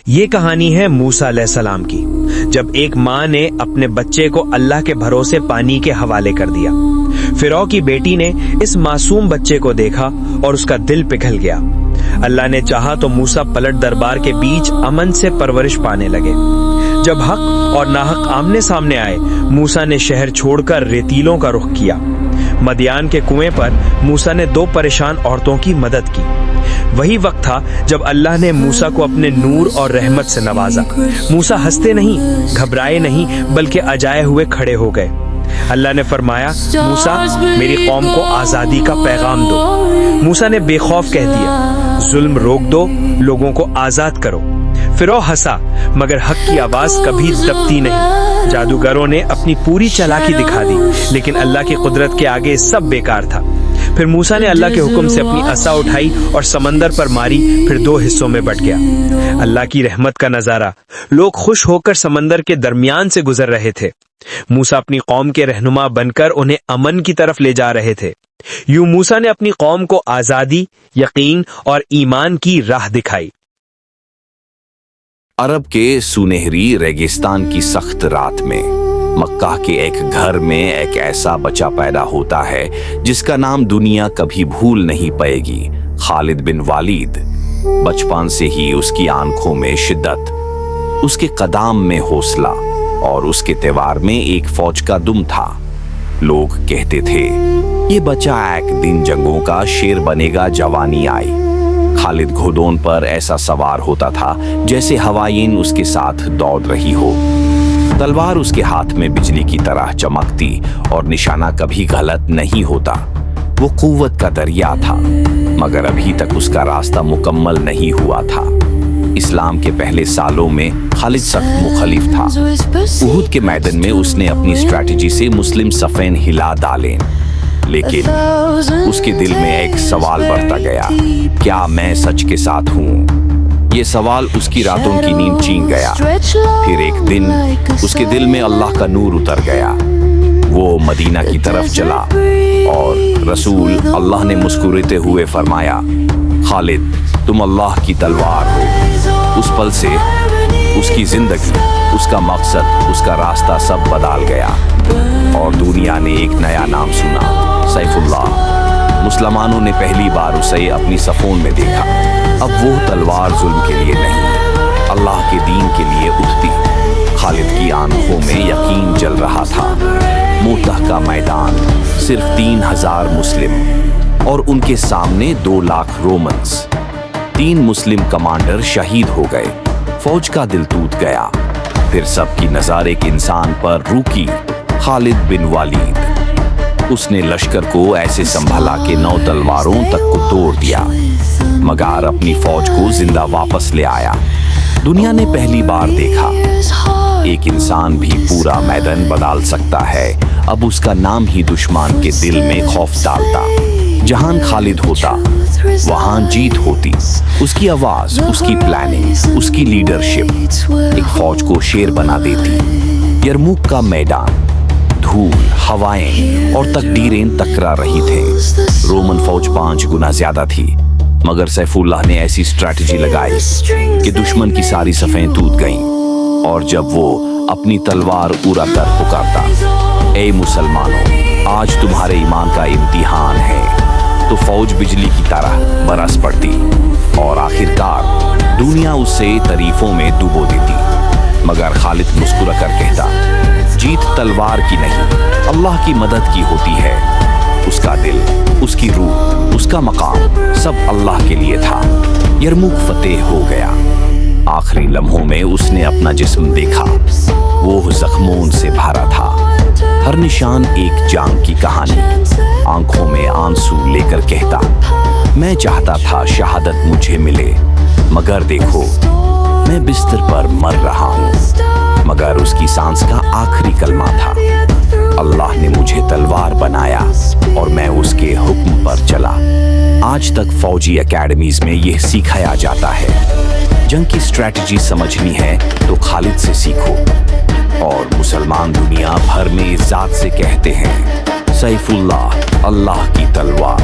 یہ کہانی ہے موسیٰ علیہ السلام کی، جب ایک ماں نے اپنے بچے کو اللہ کے بھروسے پانی کے حوالے کر دیا۔ فرعون کی بیٹی نے اس معصوم بچے کو دیکھا اور اس کا دل پگھل گیا۔ اللہ نے چاہا تو موسیٰ پلٹ دربار کے بیچ امن سے پرورش پانے لگے۔ جب حق اور ناحق آمنے سامنے آئے، موسیٰ نے شہر چھوڑ کر ریتیلوں کا رخ کیا۔ مدیان کے کنویں پر موسیٰ نے 2 پریشان عورتوں کی مدد کی۔ وہی وقت تھا جب اللہ نے موسیٰ کو اپنے نور اور رحمت سے نوازا۔ موسیٰ ہنستے نہیں، گھبرائے نہیں، بلکہ اجائے ہوئے کھڑے ہو گئے۔ اللہ نے فرمایا، موسیٰ میری قوم کو آزادی کا پیغام دو۔ موسیٰ نے بے خوف کہہ دیا، ظلم روک دو، لوگوں کو آزاد کرو۔ فرعون ہنسا، مگر حق کی آواز کبھی دبتی نہیں۔ جادوگروں نے اپنی پوری چالاکی دکھا دی، لیکن اللہ کی قدرت کے آگے سب بیکار تھا۔ پھر موسیٰ نے اللہ کے حکم سے اپنی عصا اٹھائی اور سمندر پر ماری، پھر 2 حصوں میں بٹ گیا۔ اللہ کی رحمت کا نظارہ، لوگ خوش ہو کر سمندر کے درمیان سے گزر رہے تھے۔ موسیٰ اپنی قوم کے رہنما بن کر انہیں امن کی طرف لے جا رہے تھے۔ یوں موسیٰ نے اپنی قوم کو آزادی، یقین اور ایمان کی راہ دکھائی۔ عرب کے سنہری ریگستان کی سخت رات میں مکہ کے ایک گھر میں ایک ایسا بچہ پیدا ہوتا ہے جس کا نام دنیا کبھی بھول نہیں پائے گی، خالد بن والید۔ بچپن سے ہی اس کی آنکھوں میں شدت، اس کے قدام میں حوصلہ اور اس کے تیوار میں ایک فوج کا دم تھا۔ لوگ کہتے تھے یہ بچہ ایک دن جنگوں کا شیر بنے گا جوانی آئی۔ خالد گھوڑوں پر ایسا سوار ہوتا تھا جیسے ہوائیں اس کے ساتھ دوڑ رہی ہو۔ تلوار اس کے ہاتھ میں بجلی کی طرح چمکتی اور نشانہ کبھی غلط نہیں ہوتا۔ وہ قوت کا دریا تھا، مگر ابھی تک اس کا راستہ مکمل نہیں ہوا تھا۔ اسلام کے پہلے سالوں میں خالد سخت مخالف تھا۔ احد کے میدان میں اس نے اپنی اسٹریٹجی سے مسلم صفین ہلا ڈالے، لیکن اس کے دل میں ایک سوال بڑھتا گیا، کیا میں سچ کے ساتھ ہوں؟ یہ سوال اس کی راتوں کی نیند چھین گیا۔ پھر ایک دن اس کے دل میں اللہ کا نور اتر گیا۔ وہ مدینہ کی طرف چلا اور رسول اللہ نے مسکراتے ہوئے فرمایا، خالد تم اللہ کی تلوار ہو۔ اس پل سے اس کی زندگی، اس کا مقصد، اس کا راستہ سب بدل گیا اور دنیا نے ایک نیا نام سنا، سیف اللہ۔ مسلمانوں نے پہلی بار اسے اپنی صفوں میں دیکھا۔ اب وہ تلوار ظلم کے لیے نہیں، اللہ کے دین کے لیے اٹھتی۔ خالد کی آنکھوں میں یقین جل رہا تھا۔ موتہ کا میدان، صرف 3000 مسلم اور ان کے سامنے 2 لاکھ رومنز۔ 3 مسلم کمانڈر شہید ہو گئے۔ فوج کا دل ٹوٹ گیا۔ پھر سب کی نظر ایک انسان پر رکی، خالد بن والید۔ اس نے لشکر کو ایسے سنبھالا کہ 9 تلواروں تک کو توڑ دیا، مگر اپنی فوج کو زندہ واپس لے آیا۔ دنیا نے پہلی بار دیکھا ایک انسان بھی پورا میدان بدل سکتا ہے۔ اب اس کا نام ہی دشمن کے دل میں خوف ڈالتا۔ جہاں خالد ہوتا وہاں جیت ہوتی۔ اس کی آواز، اس کی پلاننگ، اس کی لیڈرشپ ایک فوج کو شیر بنا دیتی۔ یرموک کا میدان، دھول، ہوائیں اور تقدیریں ٹکرا رہی تھیں۔ رومن فوج 5 گنا زیادہ تھی، مگر سیف اللہ نے ایسی اسٹریٹجی لگائی کہ دشمن کی ساری صفیں ٹوٹ گئیں۔ اور جب وہ اپنی تلوار اڑا کر پکارتا، اے مسلمانوں آج تمہارے ایمان کا امتحان ہے، تو فوج بجلی کی طرح برس پڑتی اور آخرکار دنیا اسے تعریفوں میں ڈبو دیتی۔ مگر خالد مسکرا کر کہتا، جیت تلوار کی نہیں، اللہ کی مدد کی ہوتی ہے۔ اس کا دل، اس کی روح، اس کا مقام سب اللہ کے لیے تھا۔ یرموک فتح ہو گیا۔ آخری لمحوں میں اس نے اپنا جسم دیکھا، وہ زخموں سے بھرا تھا، ہر نشان ایک جان کی کہانی۔ آنکھوں میں آنسو لے کر کہتا، میں چاہتا تھا شہادت مجھے ملے، مگر دیکھو میں بستر پر مر رہا ہوں۔ مگر اس کی سانس کا آخری کلمہ تھا، اللہ نے مجھے تلوار بنایا اور میں اس کے حکم پر چلا۔ آج تک فوجی اکیڈمیز میں یہ سکھایا جاتا ہے، جنگ کی اسٹریٹجی سمجھنی ہے تو خالد سے سیکھو۔ اور مسلمان دنیا بھر میں ذات سے کہتے ہیں، سیف اللہ، اللہ کی تلوار۔